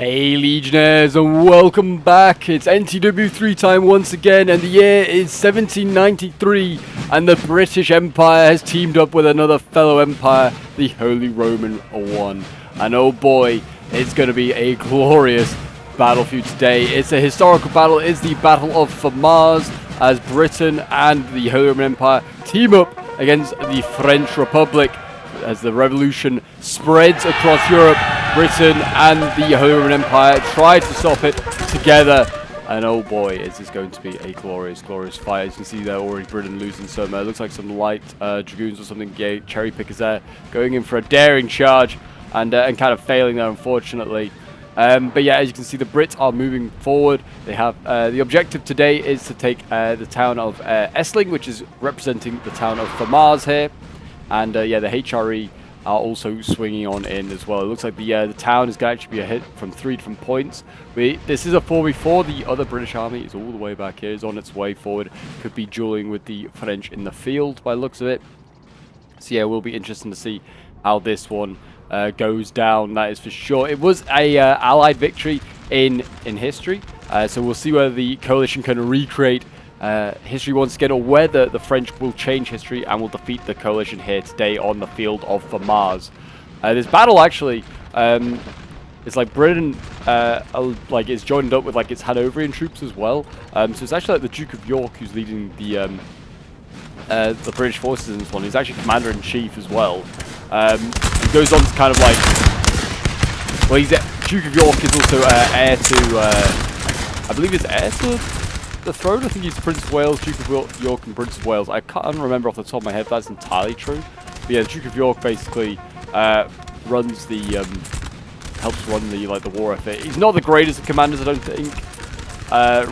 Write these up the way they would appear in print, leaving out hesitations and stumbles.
Hey Legionnaires, and welcome back. It's NTW 3-time once again, and the year is 1793, and the British Empire has teamed up with another fellow empire, the Holy Roman one. And oh boy, it's going to be a glorious battlefield today. It's a historical battle. It's the Battle of Famars, as Britain and the Holy Roman Empire team up against the French Republic. As the revolution spreads across Europe, Britain and the Holy Roman Empire try to stop it together. And oh boy, is this going to be a glorious, glorious fight. As you can see there, already Britain losing some, looks like some light dragoons or something, cherry pickers there, going in for a daring charge and kind of failing there, unfortunately. But yeah, as you can see, the Brits are moving forward. They have the objective today is to take the town of Essling, which is representing the town of Famars here. And yeah, the HRE are also swinging on in as well. It looks like the town is going to actually be a hit from 3 different points. This is a 4v4. The other British army is all the way back here. Is on its way forward. Could be dueling with the French in the field by the looks of it. So yeah, it will be interesting to see how this one goes down. That is for sure. It was a Allied victory in history. So we'll see whether the coalition can recreate history once again, or whether the French will change history and will defeat the coalition here today on the field of Famars. This battle actually is like Britain like is joined up with like its Hanoverian troops as well. So it's actually like the Duke of York who's leading the British forces in this one. He's actually commander-in-chief as well. He goes on to kind of like, well, Duke of York is also heir to I believe it's heir to the throne. I think he's Prince of Wales, Duke of York, and Prince of Wales. I can't remember off the top of my head if that's entirely true. But yeah, the Duke of York basically runs the helps run the the war effort. He's not the greatest of commanders, I don't think.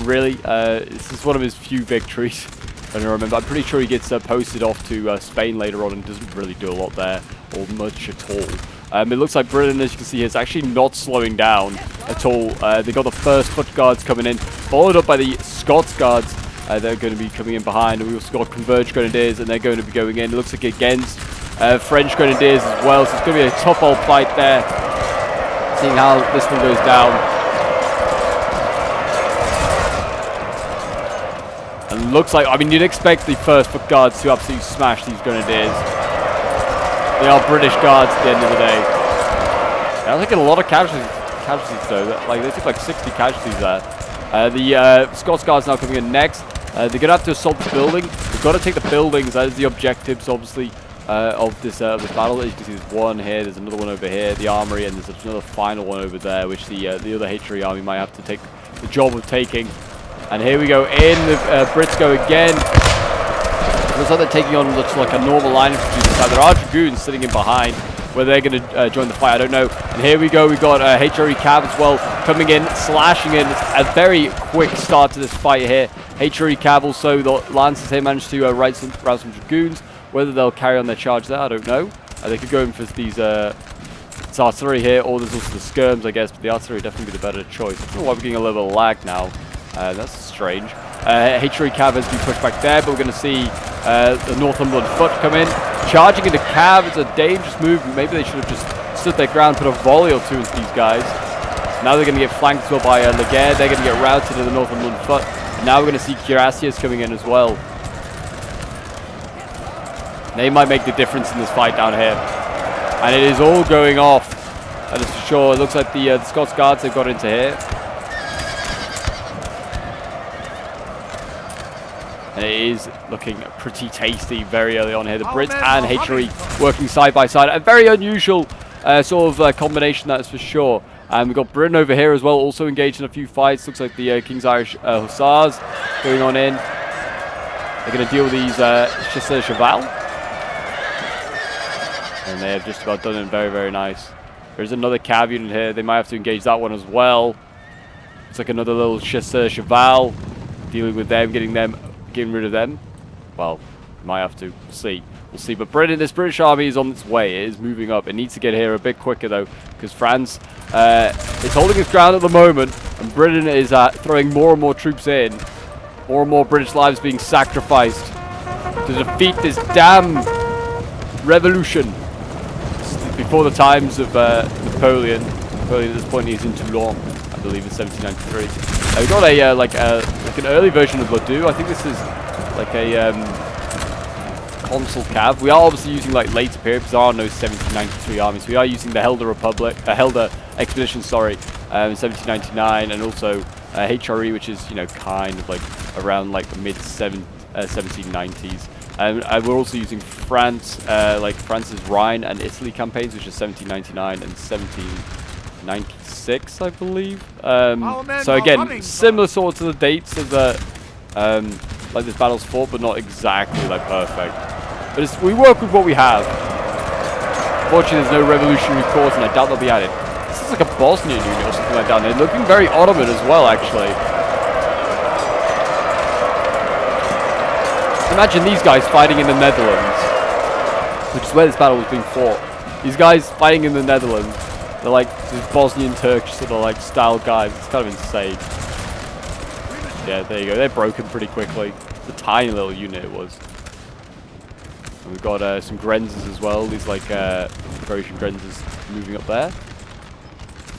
Really, this is one of his few victories. I don't remember. I'm pretty sure he gets posted off to Spain later on and doesn't really do a lot there or much at all. It looks like Britain, as you can see, is actually not slowing down at all. They got the first foot guards coming in, followed up by the Scots guards. They're going to be coming in behind. And we also got converged grenadiers, and they're going to be going in. It looks like against French grenadiers as well. So it's going to be a tough old fight there. Seeing how this one goes down. And looks like, I mean, you'd expect the first foot guards to absolutely smash these grenadiers. They are British guards at the end of the day. They're taking a lot of casualties though. Like, they took like 60 casualties there. The Scots guards now coming in next. They're going to have to assault the building. We've got to take the buildings. That is the objectives, obviously, of this battle. As you can see, there's one here. There's another one over here, the armory, and there's another final one over there, which the other HRE army might have to take the job of taking. And here we go in. The Brits go again. Looks like they're taking on like a normal line of infantry. There are dragoons sitting in behind. Whether they're going to join the fight, I don't know. And here we go. We've got HRE Cav as well coming in, slashing in. It's a very quick start to this fight here. HRE Cav also, the Lancers here managed to rouse some dragoons. Whether they'll carry on their charge there, I don't know. They could go in for these artillery here, or there's also the skirms, I guess. But the artillery would definitely be the better choice. I don't know why we're getting a little bit of lag now. That's strange. HRE Cav has been pushed back there, but we're going to see the Northumberland foot come in. Charging into Cav, it's a dangerous move. Maybe they should have just stood their ground, put a volley or two into these guys. Now they're going to get flanked as well by Laguerre. They're going to get routed to the Northumberland foot. And now we're going to see Cuirassiers coming in as well. They might make the difference in this fight down here. And it is all going off. That is for sure. It looks like the Scots Guards have got into here. And it is looking pretty tasty very early on here. The Brits and HRE working side by side. A very unusual sort of combination, that's for sure. And we've got Britain over here as well, also engaged in a few fights. Looks like the King's Irish Hussars going on in. They're going to deal with these Chasseurs Cheval. And they have just about done it. Very, very nice. There's another Cav unit here. They might have to engage that one as well. It's like another little Chasseur Cheval. Dealing with them, getting rid of them. Well, might have to. We'll see. We'll see. But this British army is on its way. It is moving up. It needs to get here a bit quicker though, because France is holding its ground at the moment, and Britain is throwing more and more troops in. More and more British lives being sacrificed to defeat this damn revolution. This is before the times of Napoleon. Napoleon at this point is in Toulon, I believe, in 1793. We got a like an early version of Ladue. I think this is like a consul cav. We are obviously using like later period because there are no 1793 armies. We are using the Helder expedition, sorry, in 1799, and also HRE, which is, you know, kind of like around like the mid 1790s. And we're also using France, like France's Rhine and Italy campaigns, which is 1799 and 1796, I believe. So again, similar sort of the dates of the like this battle's fought, but not exactly like perfect. But we work with what we have. Fortunately, there's no revolutionary corps, and I doubt they'll be added. This is like a Bosnian unit or something like that. They're looking very Ottoman as well, actually. Imagine these guys fighting in the Netherlands, which is where this battle was being fought. These guys fighting in the Netherlands, they're like these Bosnian Turkish sort of like style guys. It's kind of insane. Yeah, there you go. They're broken pretty quickly. It's a tiny little unit it was. And we've got some Grenzes as well. These like Croatian Grenzes moving up there.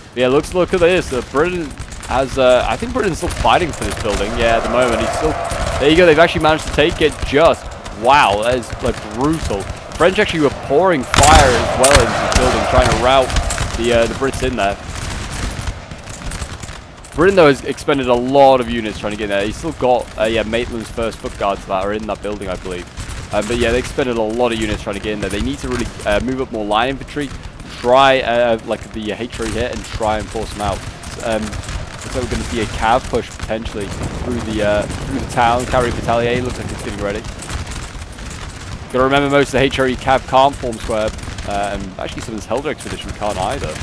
But yeah, look at this. Britain has, I think Britain's still fighting for this building. Yeah, at the moment he's still. There you go. They've actually managed to take it. Just wow, that is like brutal. French actually were pouring fire as well into this building, trying to rout the Brits in there. Britain though has expended a lot of units trying to get in there. He's still got yeah, Maitland's first foot guards that are in that building, I believe. But yeah, they expended a lot of units trying to get in there. They need to really move up more line infantry, try like the HRE here, and try and force them out. So we're going to see a cav push potentially through the town. Cavalry Battalion looks like it's getting ready. Got to remember, most of the HRE cav can't form square, and actually some of this Helder expedition can't either.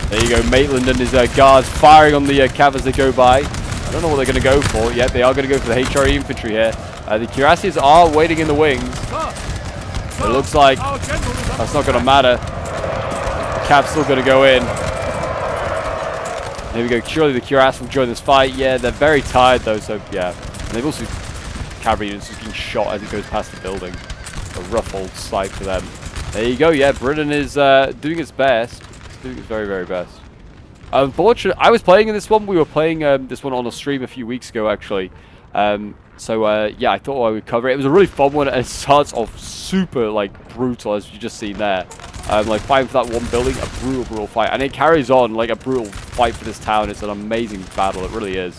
There you go, Maitland and his guards firing on the cav as they go by. I don't know what they're going to go for. Yeah, they are going to go for the HRE infantry here. The cuirassiers are waiting in the wings. It looks like that's not going to matter. The cav's still going to go in. There we go. Surely the cuirassiers will join this fight. Yeah, they're very tired though, so yeah. And they've also cavalry units just being shot as it goes past the building. A rough old sight for them. There you go. Yeah, Britain is doing its best. It's doing its very, very best. Unfortunately, I was playing in this one. We were playing this one on a stream a few weeks ago, actually. So yeah, I thought I would cover it. It was a really fun one. It starts off super like brutal, as you just seen there. Like fighting for that one building, a brutal fight, and it carries on like a brutal fight for this town. It's an amazing battle. It really is.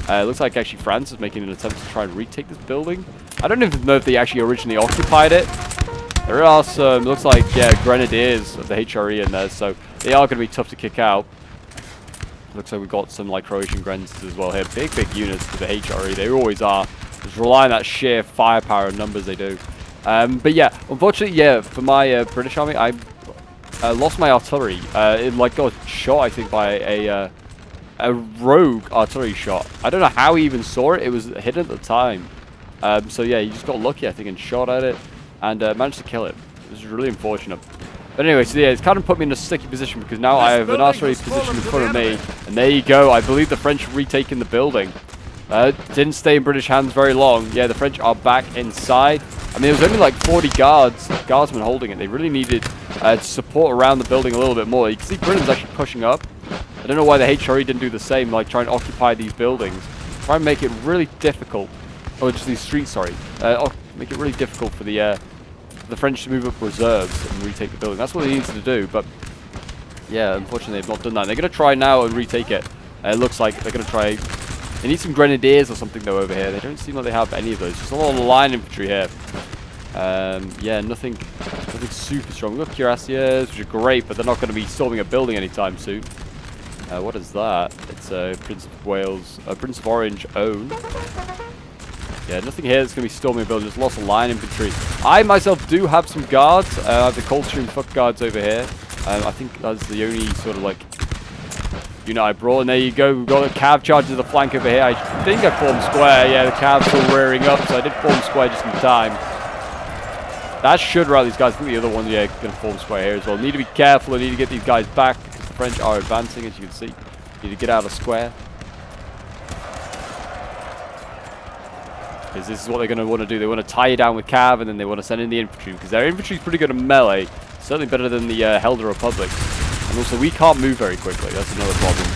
It looks like actually France is making an attempt to try and retake this building. I don't even know if they actually originally occupied it. There are some, looks like, yeah, grenadiers of the HRE in there, so they are going to be tough to kick out. Looks like we've got some like Croatian Grenzes as well here. Big lots for the HRE. They always are. Just rely on that sheer firepower and numbers they do. But yeah, unfortunately, yeah, for my British army, I lost my artillery. It like got shot, I think, by a rogue artillery shot. I don't know how he even saw it. It was hidden at the time. So yeah, he just got lucky, I think, and shot at it and managed to kill it. It was really unfortunate. But anyway, so yeah, it's kind of put me in a sticky position because now I have an artillery position in front of me. And there you go. I believe the French have retaken the building. Didn't stay in British hands very long. Yeah, the French are back inside. I mean, there was only like 40 guardsmen holding it. They really needed support around the building a little bit more. You can see Britain's actually pushing up. I don't know why the HRE didn't do the same, like try and occupy these buildings. Try and make it really difficult. Oh, just these streets, sorry. Make it really difficult for the French to move up reserves and retake the building. That's what they needed to do, but yeah, unfortunately they've not done that. They're going to try now and retake it. It looks like they're going to try. They need some grenadiers or something though over here. They don't seem like they have any of those. Just a lot of line infantry here. Yeah, nothing super strong. We've got cuirassiers, which are great, but they're not going to be storming a building anytime soon. What is that? It's Prince of Wales, Prince of Orange own. Yeah, nothing here that's going to be storming a building. Just lots of line infantry. I myself do have some guards. I have the Coldstream foot guards over here. I think that's the only sort of like unit I brought. And there you go. We've got a cav charge to the flank over here. I think I formed square. Yeah, the cav's still rearing up, so I did form square just in time. That should rout these guys. I think the other one, yeah, going to form square here as well. Need to be careful. I need to get these guys back because the French are advancing, as you can see. Need to get out of square. Because this is what they're going to want to do. They want to tie you down with cav, and then they want to send in the infantry because their infantry is pretty good at melee. Certainly better than the Helder Republic. also, we can't move very quickly. That's another problem.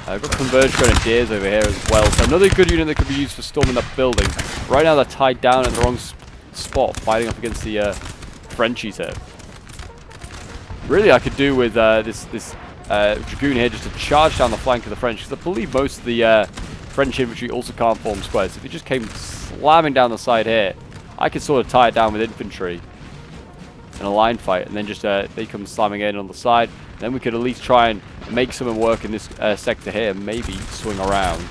I've got converged grenadiers over here as well. So another good unit that could be used for storming that building. Right now, they're tied down in the wrong spot, fighting up against the Frenchies here. Really, I could do with this Dragoon here just to charge down the flank of the French, because I believe most of the French infantry also can't form squares. If it just came slamming down the side here, I could sort of tie it down with infantry in a line fight, and then just they come slamming in on the side. Then we could at least try and make something work in this sector here, maybe swing around.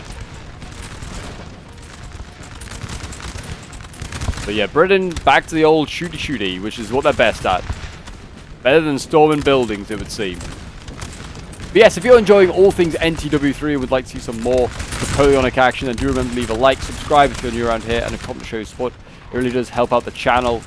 But yeah, Britain back to the old shooty, which is what they're best at. Better than storming buildings, it would seem. But yes, if you're enjoying all things NTW3 and would like to see some more Napoleonic action, then do remember to leave a like, subscribe if you're new around here, and a comment to show your support. It really does help out the channel.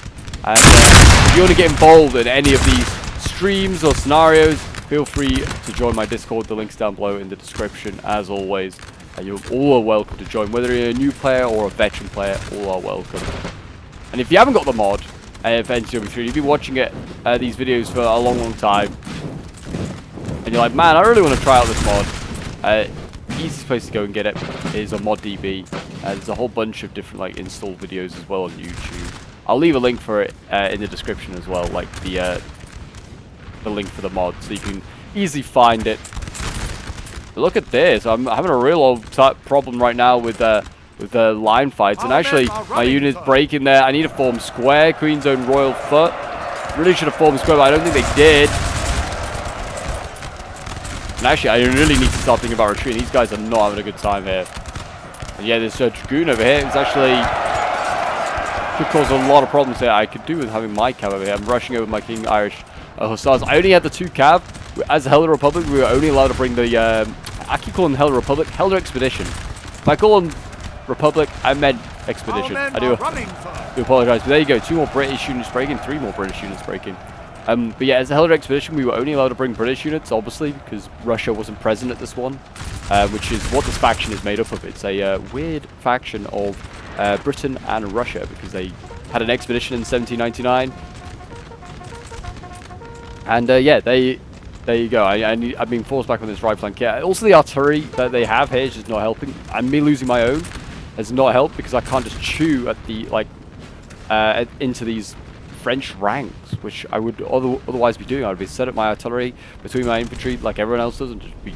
And if you want to get involved in any of these streams or scenarios, feel free to join my Discord. The link's down below in the description, as always. And you're all are welcome to join, whether you're a new player or a veteran player, all are welcome. And if you haven't got the mod for NTW3, you've been watching these videos for a long time, and you're like, man, I really want to try out this mod. Easiest place to go and get it is on ModDB. There's a whole bunch of different like install videos as well on YouTube. I'll leave a link for it in the description as well, like the link for the mod, so you can easily find it. But look at this! I'm having a real old problem right now with the line fights, and actually my unit's breaking there. I need to form square. Queen's Own Royal Foot. Really should have formed square, but I don't think they did. And actually, I really need to start thinking about retreating. These guys are not having a good time here. And yeah, this Dragoon over here is actually could cause a lot of problems here. I could do with having my cav over here. I'm rushing over my King Irish Hussars. I only had the 2 cav. As a Helder Republic, we were only allowed to bring the... I keep calling them Helder Republic, Helder Expedition. If I call them Republic, I meant Expedition. I do apologize. But there you go. 2 more British units breaking, 3 more British units breaking. But yeah, as a Helder Expedition, we were only allowed to bring British units, obviously, because Russia wasn't present at this one, which is what this faction is made up of. It's a weird faction of Britain and Russia, because they had an expedition in 1799. And yeah, there you go. I've been forced back on this right flank here. Also, the artillery that they have here is just not helping. And me losing my own has not helped, because I can't just chew at the into these French ranks, which I would otherwise be doing. I would be set up my artillery between my infantry like everyone else does, and just be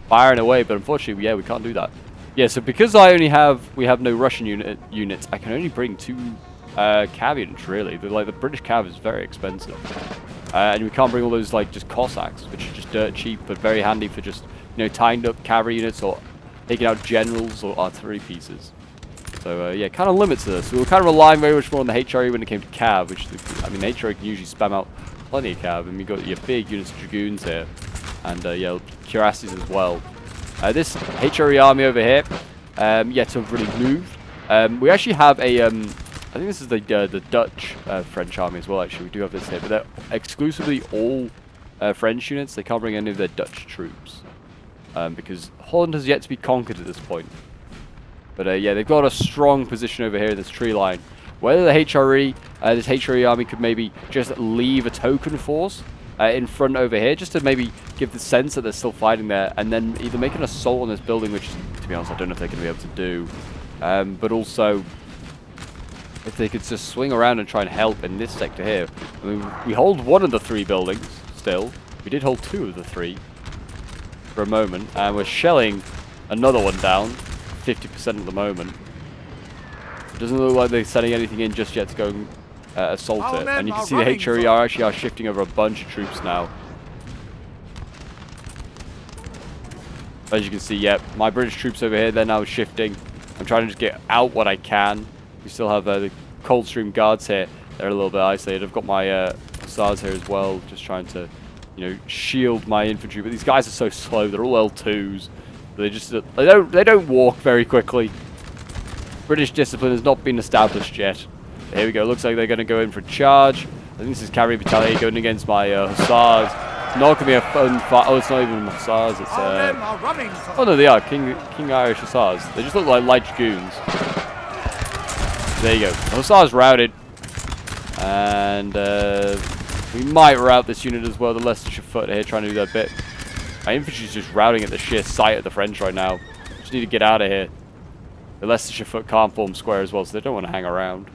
firing away. But unfortunately, yeah, we can't do that. Yeah, so because we have no Russian units, I can only bring 2 cav units, really. The British cav is very expensive. And we can't bring all those just Cossacks, which are just dirt cheap, but very handy for just, tying up cavalry units or taking out generals or artillery pieces. So yeah, kind of limits to this. We were kind of relying very much more on the HRE when it came to cav, which, I mean, HRE can usually spam out plenty of cav, and we've got your big units of Dragoons here, and yeah, cuirasses as well. This HRE army over here, yet to have really moved. We actually have a, I think this is the Dutch French army as well, actually. We do have this here, but they're exclusively all French units. They can't bring any of their Dutch troops, because Holland has yet to be conquered at this point. But yeah, they've got a strong position over here in this tree line. Whether the HRE, this HRE army could maybe just leave a token force in front over here, just to maybe give the sense that they're still fighting there, and then either make an assault on this building, which, to be honest, I don't know if they're going to be able to do. But also, if they could just swing around and try and help in this sector here. I mean, we hold 1 of the 3 buildings still. We did hold 2 of the 3 for a moment, and we're shelling another one down, 50% at the moment. It doesn't look like they're sending anything in just yet to go and assault it. And you can see the HRE are shifting over a bunch of troops now. As you can see, yeah, my British troops over here, they're now shifting. I'm trying to just get out what I can. We still have the Coldstream Guards here. They're a little bit isolated. I've got my Hussars here as well, just trying to, shield my infantry. But these guys are so slow. They're all L2s. They just they don't walk very quickly. British discipline has not been established yet. Here we go. Looks like they're going to go in for a charge. I think this is cavalry battalion going against my Hussars. It's not going to be a fun fight. Oh, it's not even Hussars. It's oh no, they are King Irish Hussars. They just look like light dragoons. There you go. The Hussars routed, and We might rout this unit as well. The Leicestershire Foot here trying to do their bit. My infantry's just routing at the sheer sight of the French right now. Just need to get out of here. The Leicestershire Foot can't form square as well, so they don't want to hang around.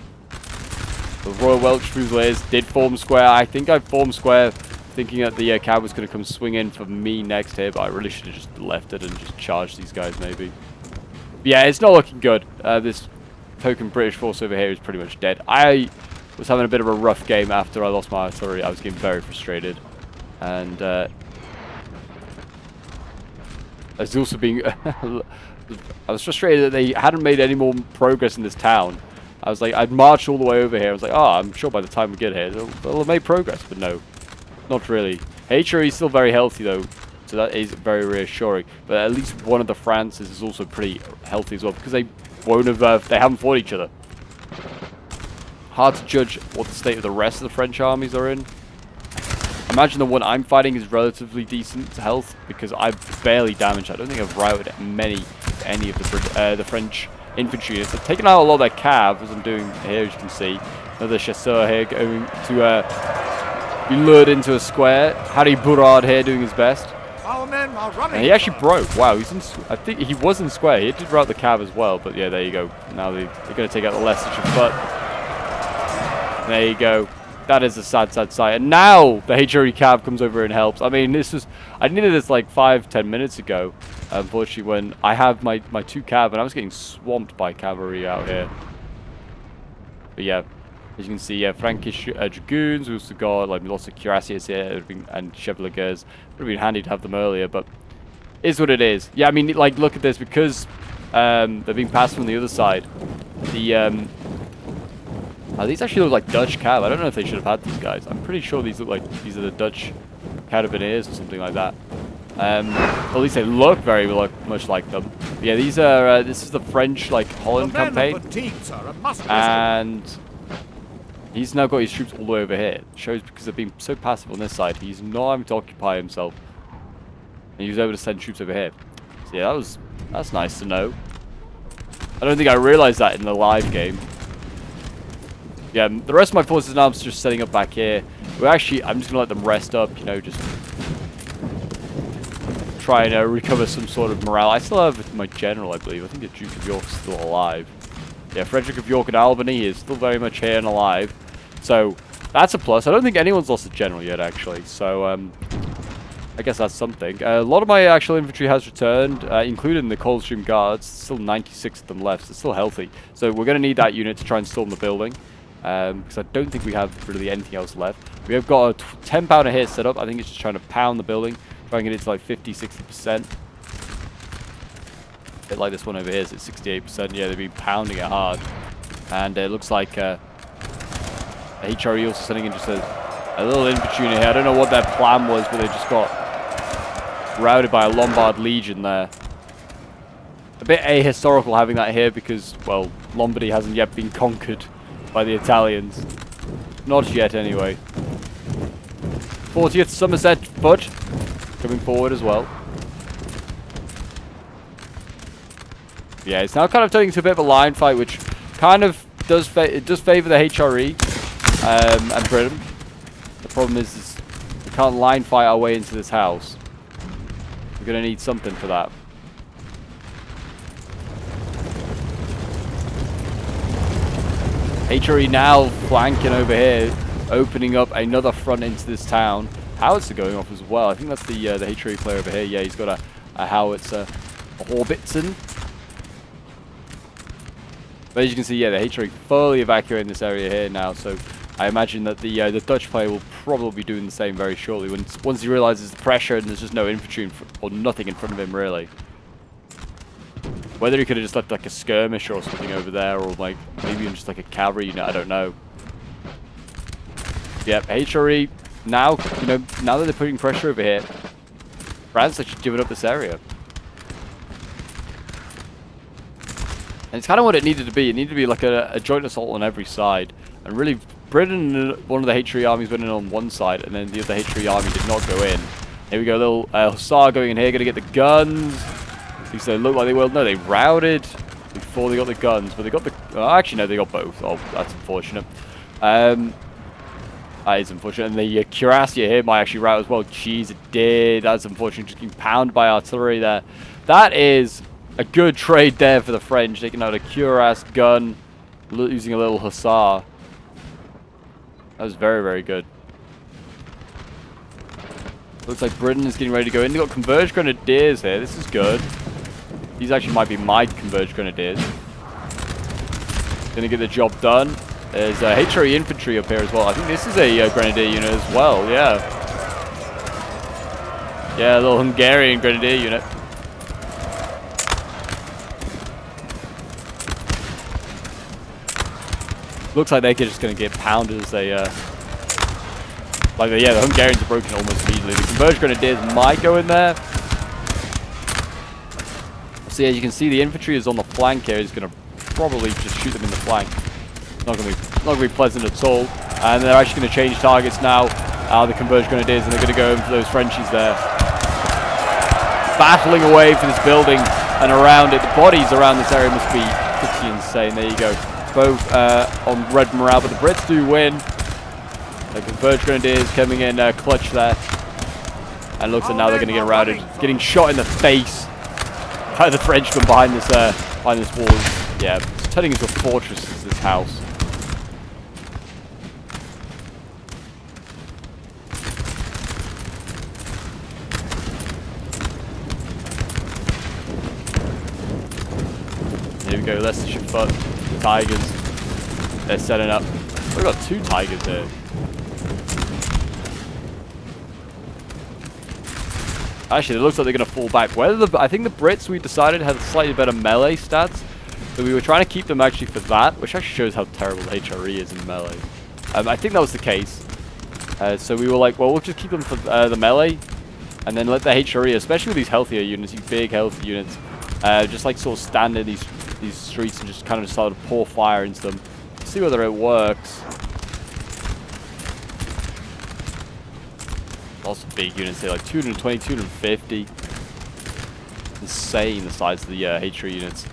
The Royal Welsh Fusiliers did form square. I think I formed square thinking that the cab was going to come swing in for me next here, but I really should have just left it and just charged these guys maybe. But yeah, it's not looking good. This token British force over here is pretty much dead. I was having a bit of a rough game after I lost my artillery. I was getting very frustrated. And I was also being... I was frustrated that they hadn't made any more progress in this town. I was like, I'd marched all the way over here. I was like, oh, I'm sure by the time we get here, they'll have made progress. But no, not really. HRE is still very healthy, though. So that is very reassuring. But at least one of the Frances is also pretty healthy as well. Because they won't have, they haven't fought each other. Hard to judge what the state of the rest of the French armies are in. I imagine the one I'm fighting is relatively decent health. Because I've barely damaged. I don't think I've routed any of the French infantry units. I've taken out a lot of their cav, as I'm doing here, as you can see. Another chasseur here going to be lured into a square. Harry Bourrard here doing his best. Our men are running. And he actually broke. Wow, he's in, I think he was in square. He did rout the cav as well, but yeah, there you go. Now they're going to take out the Leicestershire Foot. There you go. That is a sad, sad sight. And now the HRE cav comes over and helps. I mean, this was... I needed this like 5-10 minutes ago. Unfortunately, when I have my 2 cav, and I was getting swamped by cavalry out here. But yeah, as you can see, yeah, Frankish dragoons. We also got like lots of cuirassiers here and chevaliers. It would have been handy to have them earlier, but is what it is. Yeah, I mean, like, look at this, because they're being passed from the other side. The these actually look like Dutch cav. I don't know if they should have had these guys. I'm pretty sure these look like these are the Dutch carabineers or something like that. At least they look very much like them. But yeah, these are this is the French like Holland campaign, and he's now got his troops all the way over here. It shows because they've been so passive on this side, he's not having to occupy himself, and he was able to send troops over here. So yeah, that's nice to know. I don't think I realized that in the live game. Yeah, the rest of my forces in arms are just setting up back here. We're actually, I'm just gonna let them rest up, you know, just try and recover some sort of morale. I still have my general, I believe. I think the Duke of York is still alive. Yeah, Frederick of York and Albany is still very much here and alive. So, that's a plus. I don't think anyone's lost a general yet, actually. So, I guess that's something. A lot of my actual infantry has returned, including the Coldstream Guards. Still 96 of them left. So it's still healthy. So, we're going to need that unit to try and storm the building. Because I don't think we have really anything else left. We have got a 10 pounder here set up. I think it's just trying to pound the building. Trying to get it to like 50-60%. A bit like this one over here, so it's 68%. Yeah, they've been pounding it hard. And it looks like HRE also sending in just a little infantry unit here. I don't know what their plan was, but they just got routed by a Lombard Legion there. A bit ahistorical having that here because, well, Lombardy hasn't yet been conquered by the Italians. Not yet, anyway. 40th Somerset Foot coming forward as well. Yeah, it's now kind of turning into a bit of a line fight, which kind of does favour the HRE and Britain. The problem is we can't line fight our way into this house. We're going to need something for that. HRE now flanking over here, opening up another front into this town. Howitzer going off as well. I think that's the HRE player over here. Yeah, he's got a howitzer, a Haubitzen. But as you can see, yeah, the HRE fully evacuating this area here now. So I imagine that the Dutch player will probably be doing the same very shortly once he realizes the pressure and there's just no infantry or nothing in front of him really. Whether he could have just left like a skirmish or something over there, or like maybe even just like a cavalry unit, I don't know. Yep, HRE now, you know, now that they're putting pressure over here, France actually given up this area. And it's kind of what it needed to be. It needed to be like a joint assault on every side. And really, Britain and one of the HRE armies went in on one side, and then the other HRE army did not go in. Here we go, little Hussar going in here, going to get the guns. At least they look like they will. No, they routed before they got the guns, but they got the... actually, no, they got both. Oh, that's unfortunate. That is unfortunate. And the cuirassier here might actually rout as well. Jeez, it did. That's unfortunate. Just being pounded by artillery there. That is a good trade there for the French. Taking out a cuirass gun, using a little hussar. That was very, very good. Looks like Britain is getting ready to go in. They've got converged grenadiers here. This is good. These actually might be my converged grenadiers. Gonna get the job done. There's HRE infantry up here as well. I think this is a grenadier unit as well. Yeah. Yeah, a little Hungarian grenadier unit. Looks like they're just gonna get pounded as they yeah, the Hungarians are broken almost immediately. The converged grenadiers might go in there. So yeah, you can see the infantry is on the flank here. He's gonna probably just shoot them in the flank. Not gonna be pleasant at all. And they're actually gonna change targets now. The converged grenadiers, and they're gonna go in for those Frenchies there. Battling away for this building and around it. The bodies around this area must be pretty insane. There you go. Both on red morale, but the Brits do win. The converged grenadiers coming in clutch there. And looks like now they're going to get routed. Getting shot in the face by the French from behind this wall. Yeah, it's turning into a fortress, this house. Here we go, Leicestershire Foot, the Tigers. They're setting up. We've got 2 Tigers here. Actually, it looks like they're going to fall back. I think the Brits, we decided, had slightly better melee stats. So we were trying to keep them actually for that, which actually shows how terrible HRE is in melee. I think that was the case. So we were like, well, we'll just keep them for the melee. And then let the HRE, especially with these healthier units, these big healthy units, just like sort of stand in these streets and just kind of start to pour fire into them. See whether it works. Lots of big units here, like 220, 250. Insane the size of the HRE units.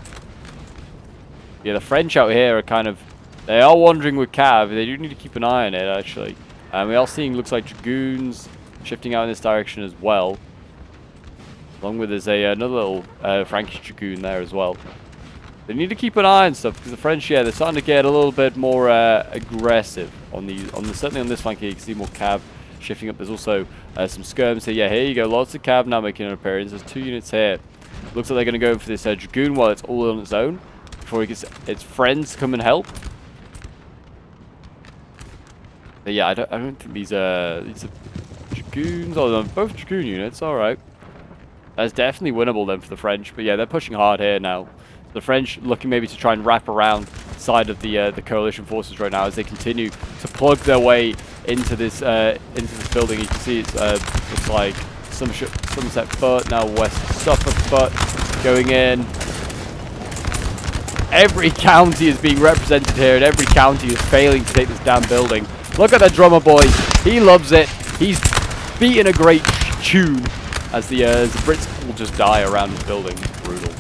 Yeah, the French out here are kind of... They are wandering with cav. They do need to keep an eye on it, actually. We are seeing, looks like, dragoons shifting out in this direction as well. Along with there's another little Frankish dragoon there as well. They need to keep an eye on stuff because the French, yeah, they're starting to get a little bit more aggressive certainly on this flank here. You can see more cav shifting up. There's also some skirms here. Yeah, here you go. Lots of cav now making an appearance. There's 2 units here. Looks like they're going to go for this dragoon while it's all on its own before it gets its friends to come and help. But yeah, I don't think these are dragoons. Oh, they're both dragoon units. All right, that's definitely winnable then for the French. But yeah, they're pushing hard here now. The French looking maybe to try and wrap around the side of the coalition forces right now as they continue to plug their way into this building. You can see it's looks like Somerset Foot, now West Suffolk Foot going in. Every county is being represented here, and every county is failing to take this damn building. Look at that drummer boy. He loves it. He's beating a great tune as the Brits will just die around his building. It's brutal.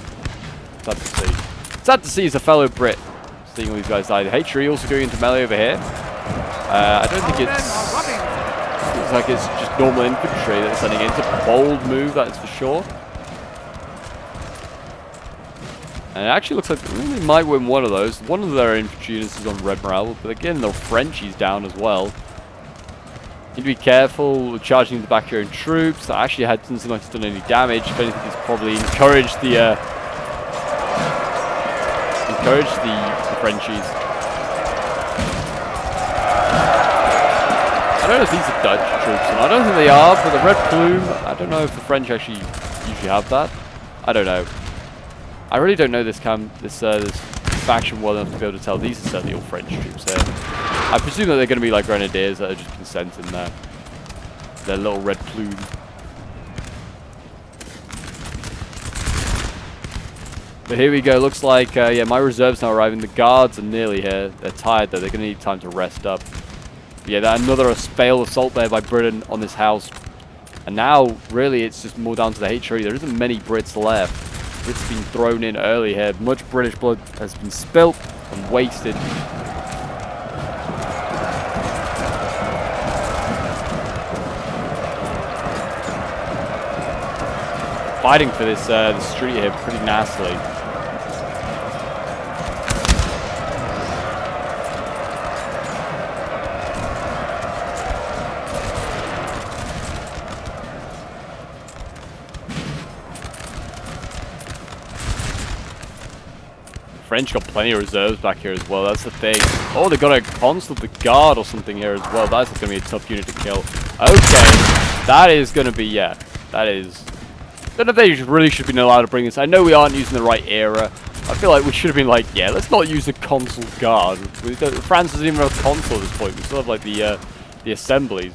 Sad to see. Sad to see as a fellow Brit seeing all these guys die. The HRE also going into melee over here. I don't think seems like it's just normal infantry that they're sending in. It's a bold move, that is for sure. And it actually looks like they might win one of those. One of their infantry units is on red morale, but again, the Frenchie's down as well. Need to be careful charging the back of your own troops. That actually doesn't seem like it's done any damage. If anything, it's probably encouraged the Frenchies. I don't know if these are Dutch troops, and I don't think they are, but the red plume, I don't know if the French actually usually have that. I don't know. I really don't know this faction well enough to be able to tell. These are certainly all French troops here. I presume that they're going to be like grenadiers that are just been sent in there. Their little red plume. But here we go. Looks like, yeah, my reserves now arriving. The guards are nearly here. They're tired though. They're going to need time to rest up. But yeah, another failed assault there by Britain on this house. And now, really, it's just more down to the HRE. There isn't many Brits left. Brits been thrown in early here. Much British blood has been spilt and wasted. fighting for this street here pretty nastily. French got plenty of reserves back here as well, that's the thing. Oh, they got a constant the guard or something here as well. That's going to be a tough unit to kill. Okay, that is going to be, yeah, that is... I don't know if they really should have been allowed to bring this. I know we aren't using the right era. I feel like we should have been like, yeah, let's not use the console guard. France doesn't even have a console at this point. We still have like the assemblies.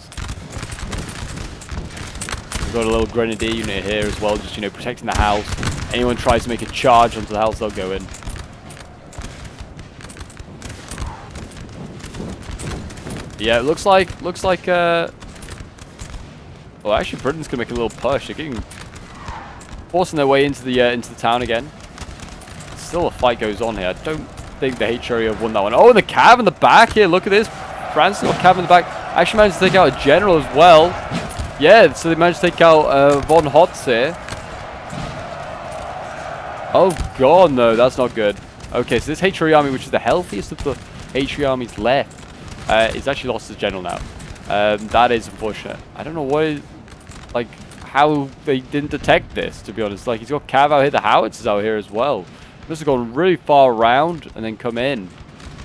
We've got a little grenadier unit here as well, just, you know, protecting the house. Anyone tries to make a charge onto the house, they'll go in. Yeah, it looks like, well, actually, Britain's gonna make a little push. They're getting, forcing their way into the town again. Still a fight goes on here. I don't think the HRE have won that one. Oh, and the cav in the back here, look at this. France got cav in the back. Actually managed to take out a general as well. Yeah, so they managed to take out von Hotz here. Oh god, no, that's not good. Okay, so this HRE army, which is the healthiest of the HRE armies left, it's actually lost its general now. That is unfortunate. I don't know what, like, how they didn't detect this, to be honest. Like, he's got cav out here, the howitzers out here as well. Must have gone really far around and then come in.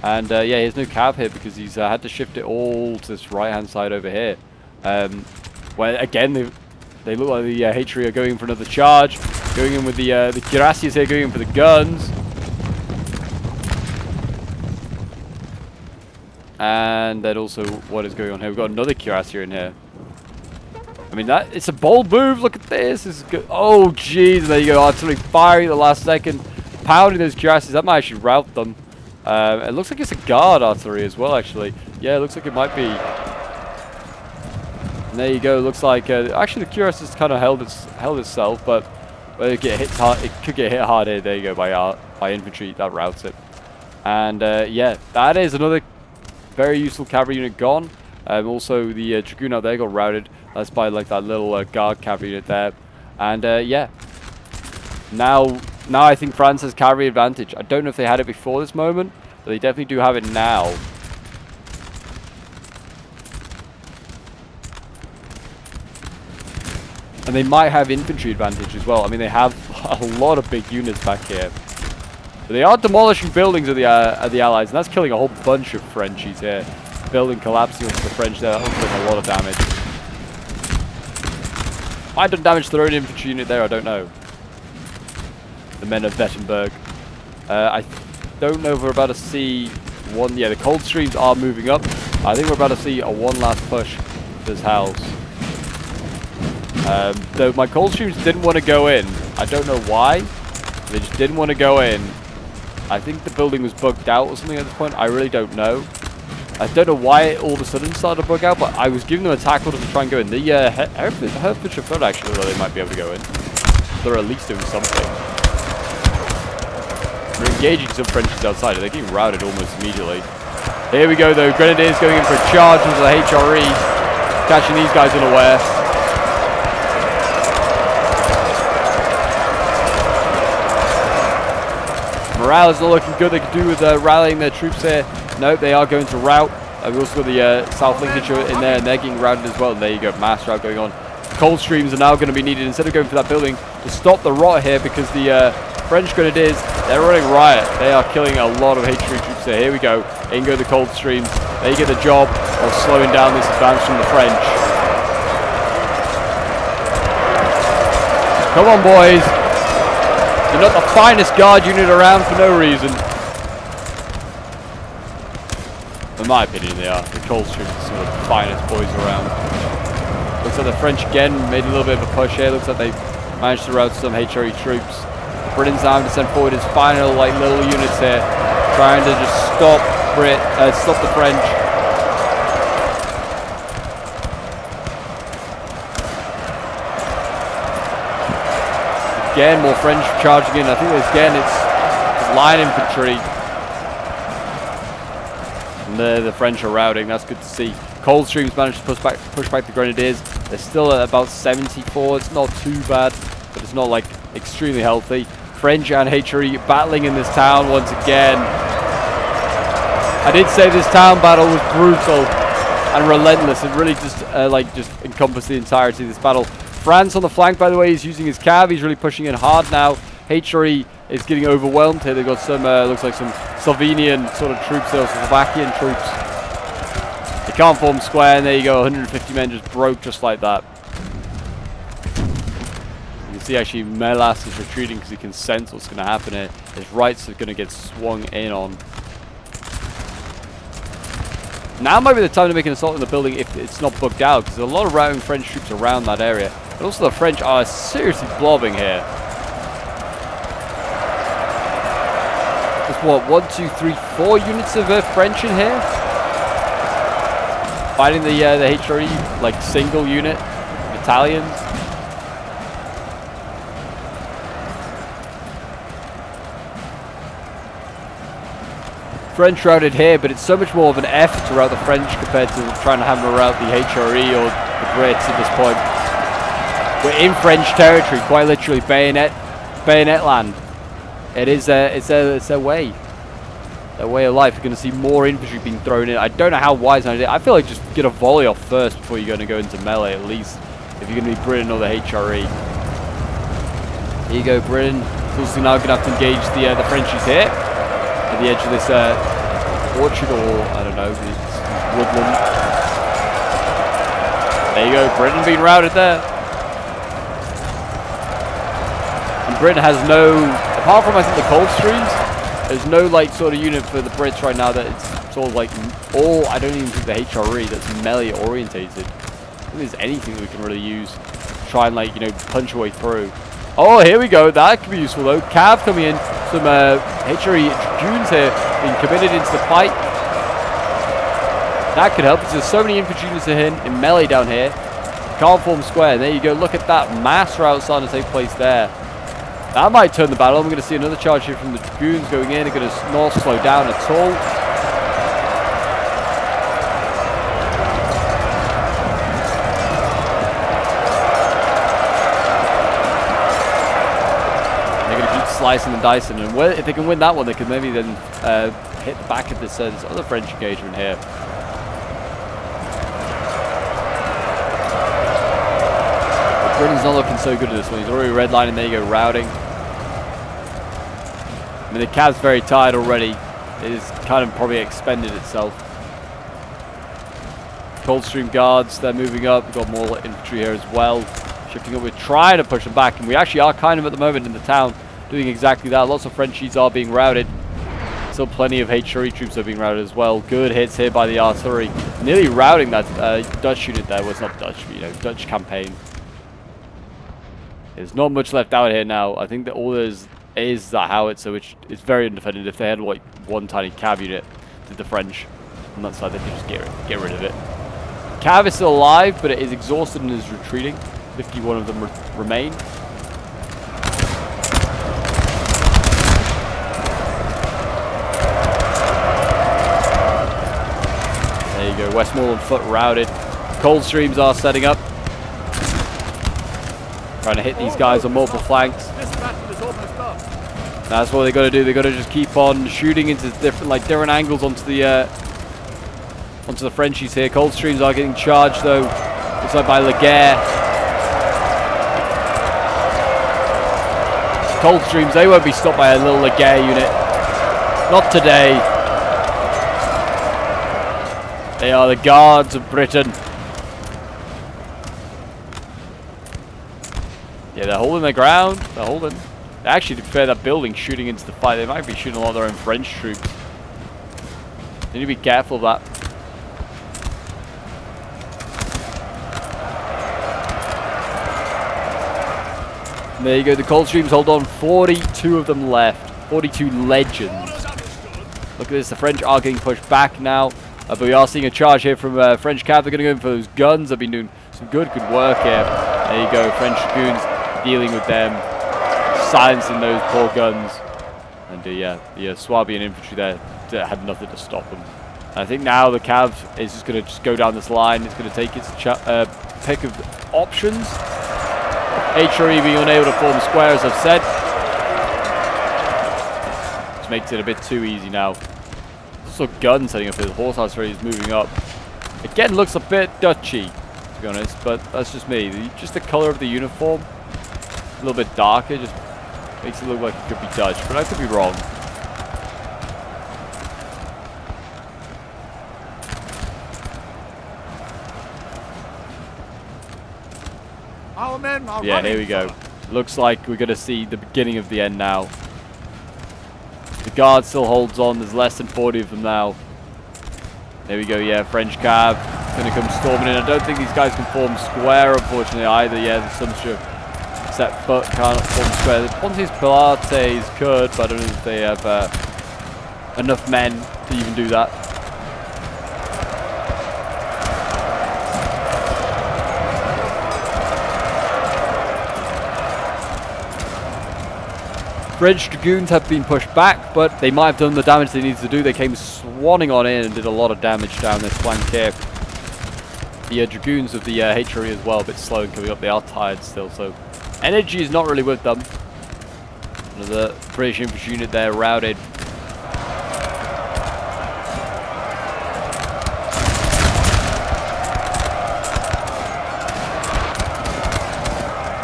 And yeah, he has no cav here because he's had to shift it all to this right-hand side over here. Well, again, they look like the HRE are going for another charge. Going in with the cuirassiers here, going in for the guns. And then also, what is going on here? We've got another cuirassier in here. I mean, it's a bold move. Look at this. This is good. Oh, jeez. There you go. Artillery firing at the last second. Pounding those cuirassiers. That might actually rout them. It looks like it's a guard artillery as well, actually. Yeah, it looks like it might be. And there you go. It looks like... actually, the cuirassiers kind of held itself, but well, it could get hit hard here. There you go, by infantry. That routs it. And yeah, that is another very useful cavalry unit gone. Also, the Dragoon out there got routed. That's by like that little guard cavalry unit there. And yeah, now I think France has cavalry advantage. I don't know if they had it before this moment, but they definitely do have it now. And they might have infantry advantage as well. I mean, they have a lot of big units back here. But they are demolishing buildings of the Allies, and that's killing a whole bunch of Frenchies here. Building collapsing onto the French there. That's doing a lot of damage. Might have done damage to their own infantry unit there, I don't know. The men of Wettenberg. I don't know if we're about to see one. Yeah, the Coldstreams are moving up. I think we're about to see a one last push to this house. Though my Coldstreams didn't want to go in. I don't know why. They just didn't want to go in. I think the building was bugged out or something at this point. I really don't know. I don't know why it all of a sudden started to bug out, but I was giving them a attack order to try and go in. The Hertfordshire Foot actually, though, they might be able to go in. They're at least doing something. We're engaging some Frenchies outside. They're getting routed almost immediately. Here we go, though. Grenadiers going in for a charge into the HRE. Catching these guys unaware. Morale is not looking good. They could do with rallying their troops here. No, they are going to rout. We've also got the South Lincolnshire in there, and they're getting routed as well. And there you go, mass rout going on. Coldstreams are now going to be needed instead of going for that building to stop the rot here, because the French Grenadiers, they're running riot. They are killing a lot of HRE troops here. Here we go. In go the Coldstreams. They get the job of slowing down this advance from the French. Come on, boys. You're not the finest guard unit around for no reason. In my opinion, they are. The Coldstreams are some of the finest boys around. Looks like the French again made a little bit of a push here. Looks like they managed to rout some HRE troops. Britain's now having to send forward his final like little units here, trying to just stop the French. Again, more French charging in. I think again it's line infantry. And the French are routing. That's good to see. Coldstreams managed to push back the Grenadiers. They're still at about 74. It's not too bad, but It's not like extremely healthy. French and HRE battling in this town once again. I did say this town battle was brutal and relentless. It really just just encompassed the entirety of this battle. France on the flank, by the way, is using his cav. He's really pushing in hard now. HRE is getting overwhelmed here. They've got some, looks like some Slovenian sort of troops there, Slovakian troops. They can't form square, and there you go. 150 men just broke just like that. You can see actually Melas is retreating because he can sense what's going to happen here. His rights are going to get swung in on. Now might be the time to make an assault in the building if it's not booked out, because there's a lot of routing French troops around that area. But also the French are seriously blobbing here. There's what, 1, 2, 3, 4 units of French in here? Fighting the HRE, like single unit battalions. French routed here, but it's so much more of an effort to rout the French compared to trying to hammer out the HRE or the Brits at this point. We're in French territory, quite literally bayonet land. It is it's their way of life. You're going to see more infantry being thrown in. I don't know how wise an idea. I feel like just get a volley off first before you're going to go into melee, at least if you're going to be Britain or the HRE. Here you go, Britain. Also now going to have to engage the Frenchies here. At the edge of this orchard, or I don't know, this woodland. There you go, Britain being routed there. And Britain has no, apart from I think the Coldstreams, there's no like sort of unit for the Brits right now that it's sort of like all, I don't even think the HRE that's melee orientated. I don't think there's anything that we can really use to try and like, you know, punch our way through. Oh, here we go. That could be useful though. Cav coming in. Some HRE Dragoons here being committed into the fight. That could help. There's so many infantry units in melee down here. Can't form square. There you go. Look at that mass rout starting to take place there. That might turn the battle. I'm going to see another charge here from the Dragoons going in. They're going to not slow down at all. Slicing and dicing, and if they can win that one, they can maybe then hit the back of this other French engagement here. But Britain's not looking so good at this one. He's already redlining. There you go, routing. I mean, the cav's very tired already. It has kind of probably expended itself. Coldstream Guards, they're moving up. We've got more infantry here as well. Shifting up, we're trying to push them back, and we actually are kind of at the moment in the town doing exactly that. Lots of Frenchies are being routed. Still plenty of HRE troops are being routed as well. Good hits here by the artillery. Nearly routing that Dutch unit there. Well, it's not Dutch, but, you know, Dutch campaign. There's not much left out here now. I think that all there is that howitzer, which is very undefended. If they had like one tiny cav unit, did the French on that side, they could just get rid of it. Cav is still alive, but it is exhausted and is retreating. 51 of them remain. There you go, Westmoreland foot routed. Coldstreams are setting up. Trying to hit these guys on multiple flanks. That's what they got to do. They got to just keep on shooting into different angles onto the Frenchies here. Coldstreams are getting charged though. Looks like by Laguerre. Coldstreams, they won't be stopped by a little Laguerre unit. Not today. They are the guards of Britain. Yeah, they're holding their ground. They're holding. Actually, to be fair, that building shooting into the fight. They might be shooting a lot of their own French troops. They need to be careful of that. And there you go. The Coldstreams hold on. 42 of them left. 42 legends. Look at this. The French are getting pushed back now. But we are seeing a charge here from French cav. They're going to go in for those guns. They've been doing some good work here. There you go. French dragoons dealing with them. Silencing those poor guns. And the Swabian infantry there had nothing to stop them. And I think now the cav is just going to go down this line. It's going to take its pick of options. HRE being unable to form square, as I've said. Which makes it a bit too easy now. Also gun setting up his horse artillery is moving up. Again, looks a bit Dutchy, to be honest, but that's just me. Just the color of the uniform, a little bit darker, just makes it look like it could be Dutch, but I could be wrong. Our men are Yeah, here we go. Looks like we're going to see the beginning of the end now. The guard still holds on. There's less than 40 of them now. There we go. Yeah, French cab going to come storming in. I don't think these guys can form square, unfortunately, either. Yeah, the Sunshine set foot can't form square. The Pontes Pilates could, but I don't know if they have enough men to even do that. French Dragoons have been pushed back, but they might have done the damage they needed to do. They came swanning on in and did a lot of damage down this flank here. The Dragoons of the HRE as well, a bit slow in coming up. They are tired still, so energy is not really with them. Another British infantry unit there routed.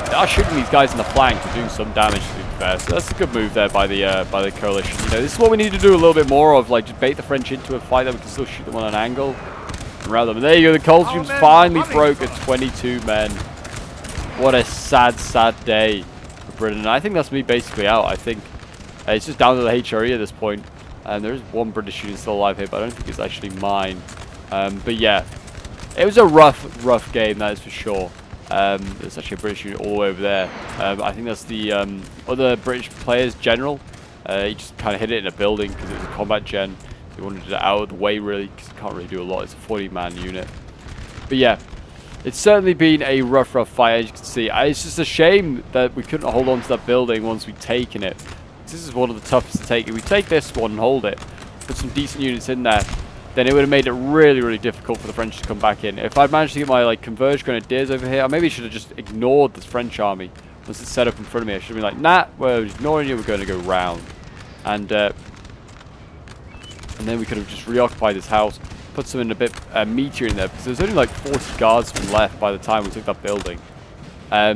They are shooting these guys in the flank and doing some damage, to be fair. So that's a good move there by the coalition. You know, this is what we need to do a little bit more of, like just bait the French into a fight that we can still shoot them on an angle and rout them. And there you go, the Coldstreams finally broke at 22 men. What a sad, sad day for Britain. And I think that's me basically out. I think it's just down to the HRE at this point. And there is one British unit still alive here, but I don't think it's actually mine. But yeah, it was a rough game, that is for sure. There's actually a British unit all over there. I think that's the other British player's general. He just kind of hit it in a building because it was a combat gen. He wanted it out of the way, really, because he can't really do a lot. It's a 40-man unit. But yeah, it's certainly been a rough fight, as you can see. It's just a shame that we couldn't hold on to that building once we'd taken it. This is one of the toughest to take. If we take this one and hold it, put some decent units in there, then it would have made it really difficult for the French to come back in. If I'd managed to get my converged grenadiers over here, I maybe should have just ignored this French army once it's set up in front of me. I should have been like, nah, we're ignoring you, we're going to go round. And then we could have just reoccupied this house, put some in a bit meatier in there, because there's only like 40 guardsmen left by the time we took that building. So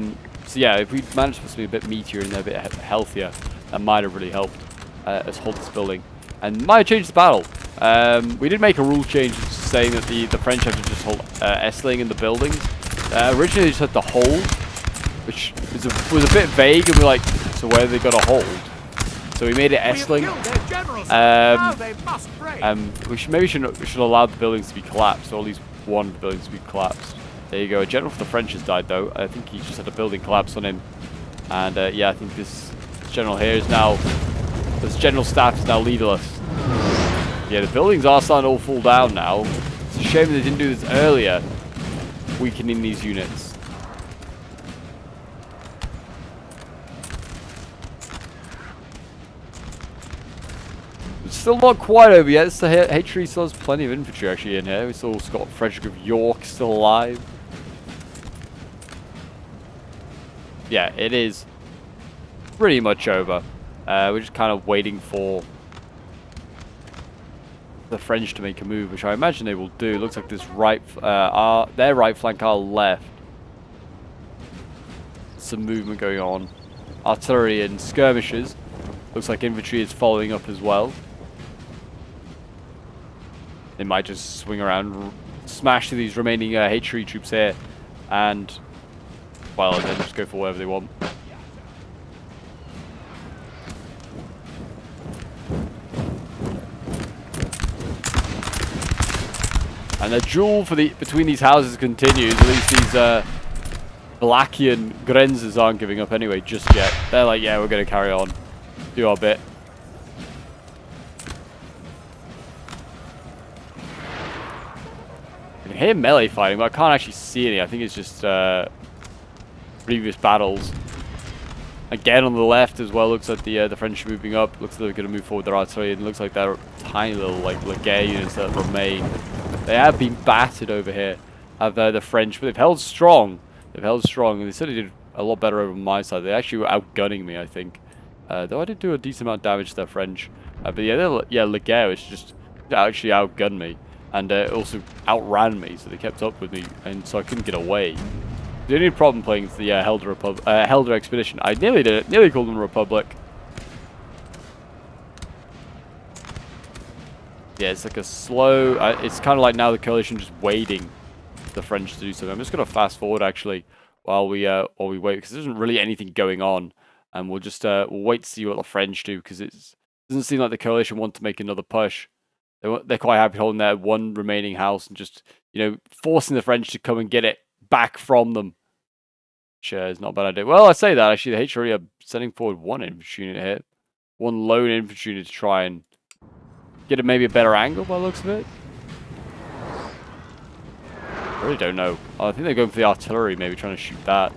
yeah, if we managed to put something a bit meatier in there, a bit healthier, that might have really helped us hold this building. And might have changed the battle. We did make a rule change saying that the French have to just hold S-ling in the buildings. Originally they just had to hold, which was a bit vague, and we're like, so where are they got to hold? So we made it S-ling. We should allow the buildings to be collapsed, or at least one of the buildings to be collapsed. There you go. A general for the French has died though. I think he just had a building collapse on him. And yeah, I think this general here is now, this general staff is now leaderless. Yeah, the buildings are starting to all fall down now. It's a shame they didn't do this earlier, weakening these units. It's still not quite over yet. It's the HRE still has plenty of infantry actually in here. We still got Frederick of York still alive. Yeah, it is pretty much over. We're just kind of waiting for the French to make a move, which I imagine they will do. Looks like this their right flank, our left. Some movement going on. Artillery and skirmishers. Looks like infantry is following up as well. They might just swing around, smash through these remaining HRE troops here, and well, then just go for whatever they want. And the duel between these houses continues. At least these Valachian Grenzes aren't giving up anyway just yet. They're like, yeah, we're going to carry on, do our bit. I can hear melee fighting, but I can't actually see any. I think it's just previous battles. Again on the left as well. Looks like the French are moving up. Looks like they're going to move forward their artillery. And it looks like they're tiny little Leger units that remain. They have been battered over here, have the French, but they've held strong. They've held strong, and they certainly did a lot better over on my side. They actually were outgunning me, I think. Though I did do a decent amount of damage to their French. But yeah, Laguerre was just actually outgunned me. And also outran me, so they kept up with me, and so I couldn't get away. The only problem playing the Helder Expedition, I nearly did it, nearly called them Republic. Yeah, it's like a slow, it's kind of like now the coalition just waiting for the French to do something. I'm just going to fast forward actually while we wait, because there isn't really anything going on, and we'll just we'll wait to see what the French do, because it doesn't seem like the coalition want to make another push. They're quite happy holding their one remaining house and just, you know, forcing the French to come and get it back from them. Which is not a bad idea. Well, I say that, actually, the HRE are sending forward one infantry unit here. One lone infantry unit to try and get maybe a better angle by the looks of it. I really don't know. I think they're going for the artillery, maybe trying to shoot that.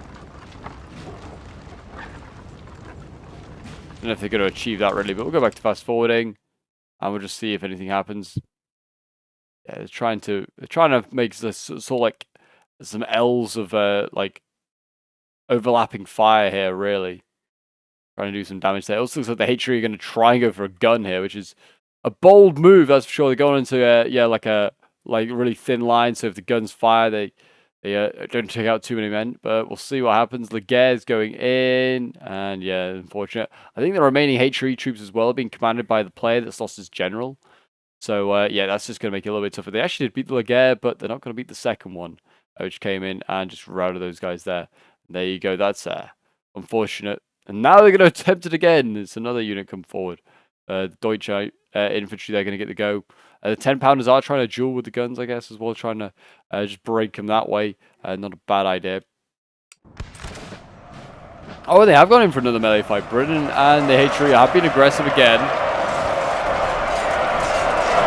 I don't know if they're going to achieve that really, but we'll go back to fast forwarding. And we'll just see if anything happens. Yeah, they're trying to make this sort of like some L's of like overlapping fire here, really. Trying to do some damage there. It also looks like the HRE are going to try and go for a gun here, which is a bold move, that's for sure. They're going into like a really thin line, so if the guns fire, they don't take out too many men, but we'll see what happens. Laguerre's going in, and yeah, unfortunate. I think the remaining HRE troops as well are being commanded by the player that's lost his general. So yeah, that's just going to make it a little bit tougher. They actually did beat the Laguerre, but they're not going to beat the second one, which came in and just routed those guys there. And there you go, that's unfortunate. And now they're going to attempt it again. There's another unit come forward. Deutsche infantry, they're going to get the go. The 10-pounders are trying to duel with the guns, I guess, as well, trying to just break them that way. Not a bad idea. Oh, they have gone in for another melee fight. Britain and the HRE have been aggressive again.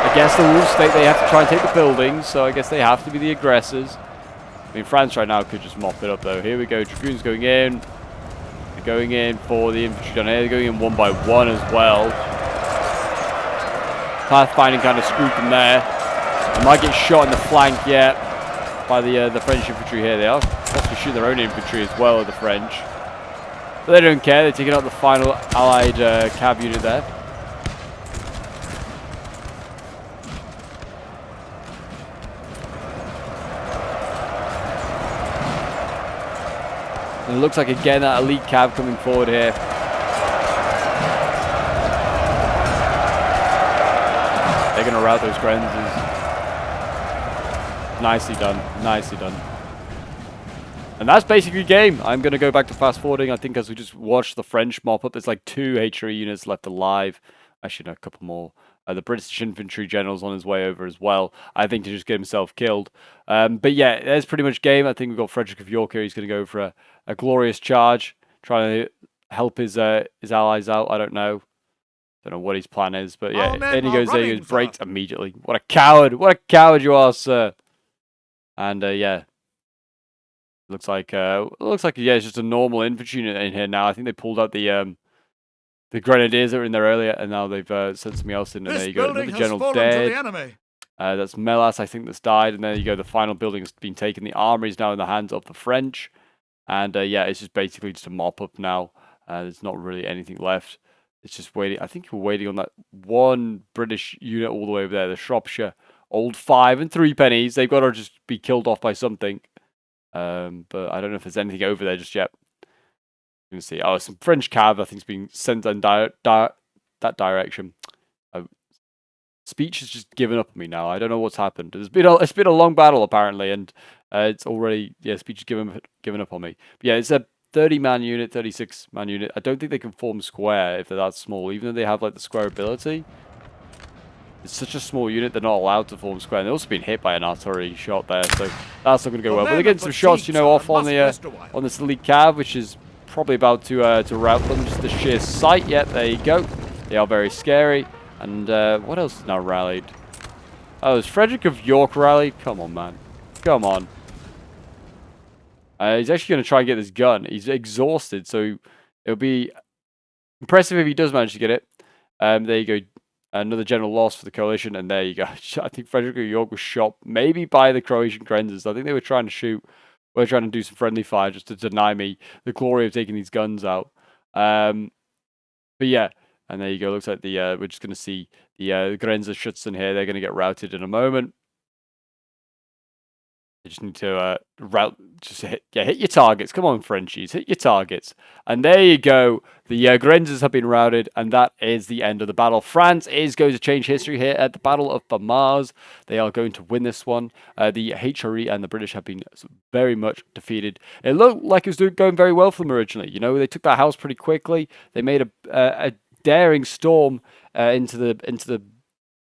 I guess the rules state they have to try and take the buildings, so I guess they have to be the aggressors. I mean, France right now could just mop it up, though. Here we go. Dragoons going in. They're going in for the infantry down here. They're going in one by one as well. Pathfinding kind of screwed them there. They might get shot in the flank yet by the French infantry here. They are also shooting their own infantry as well as the French. But they don't care. They're taking out the final Allied cav unit there. And it looks like again that elite cav coming forward here. They're going to rout those Grenzes. Nicely done. Nicely done. And that's basically the game. I'm going to go back to fast forwarding. I think as we just watched the French mop up, there's like 2 HRE units left alive. Actually, no, a couple more. The British infantry general's on his way over as well. I think to just get himself killed. But yeah, that's pretty much game. I think we've got Frederick of York here. He's going to go for a glorious charge. Trying to help his allies out. I don't know. Don't know what his plan is, but yeah, then he goes there, he goes, breaks immediately. What a coward! What a coward you are, sir! And yeah, looks like yeah, it's just a normal infantry unit in here now. I think they pulled out the grenadiers that were in there earlier, and now they've sent something else in. And there you go, another general dead. That's Melas, I think, that's died. And there you go, the final building has been taken. The armory is now in the hands of the French, and yeah, it's just basically just a mop up now. There's not really anything left. It's just waiting. I think we're waiting on that one British unit all the way over there, the Shropshire Old 5 and 3 pennies. They've got to just be killed off by something. But I don't know if there's anything over there just yet. You can see. Oh, some French cav, I think, is being sent in that direction. Speech has just given up on me now. I don't know what's happened. It's been a long battle apparently, and it's already speech has given up on me. But yeah, it's a 30-man unit, 36-man unit. I don't think they can form square if they're that small, even though they have like the square ability. It's such a small unit, they're not allowed to form square. And they're also beeen hit by an artillery shot there, so that's not going to go well. But they're getting some shots, you know, off on this elite cav, which is probably about to rout them. Just the sheer sight. Yep, there you go. They are very scary. And what else is now rallied? Oh, is Frederick of York rallied? Come on, man. Come on. He's actually going to try and get this gun. He's exhausted, so it'll be impressive if he does manage to get it. There you go. Another general loss for the coalition, and there you go. I think Frederick of York was shot maybe by the Croatian Grenzes. I think they were trying to shoot were trying to do some friendly fire just to deny me the glory of taking these guns out. But yeah, and there you go. Looks like we're just going to see the Grenzer Schutzen here. They're going to get routed in a moment. You just need to hit your targets. Come on, Frenchies, hit your targets. And there you go. The Grenzers have been routed, and that is the end of the battle. France is going to change history here at the Battle of Famars. They are going to win this one. The HRE and the British have been very much defeated. It looked like it was going very well for them originally. You know, they took that house pretty quickly. They made a daring storm into the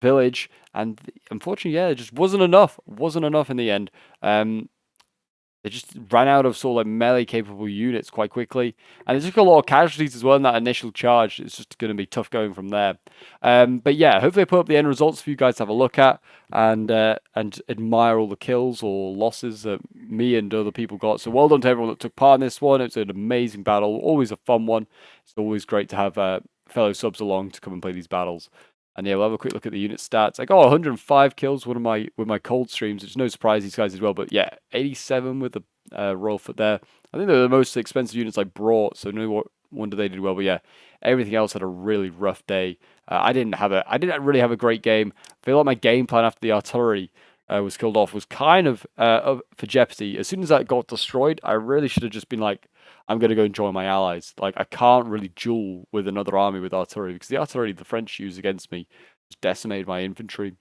village, and unfortunately, yeah, it just wasn't enough. Wasn't enough in the end. They just ran out of sort of like melee capable units quite quickly, and they took a lot of casualties as well in that initial charge. It's just going to be tough going from there. But yeah, hopefully I put up the end results for you guys to have a look at and admire all the kills or losses that me and other people got. So well done to everyone that took part in this one. It's an amazing battle, always a fun one. It's always great to have fellow subs along to come and play these battles. And yeah, we'll have a quick look at the unit stats. I got 105 kills with my cold streams. It's no surprise these guys as well. But yeah, 87 with the Royal Foot there. I think they're the most expensive units I brought, so no wonder they did well. But yeah, everything else had a really rough day. I didn't really have a great game. I feel like my game plan after the artillery was killed off was kind of for jeopardy. As soon as that got destroyed, I really should have just been like, I'm going to go and join my allies. Like, I can't really duel with another army with artillery, because the artillery the French used against me just decimated my infantry.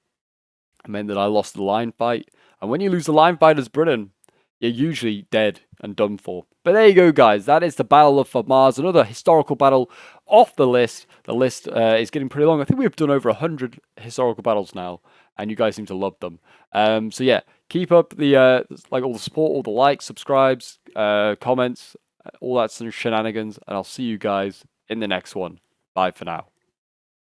It meant that I lost the line fight. And when you lose the line fight as Britain, you're usually dead and done for. But there you go, guys. That is the Battle of Famars, another historical battle off the list. The list is getting pretty long. I think we've done over 100 historical battles now, and you guys seem to love them. So yeah, keep up the all the support, all the likes, subscribes, comments, all that shenanigans, and I'll see you guys in the next one. Bye for now.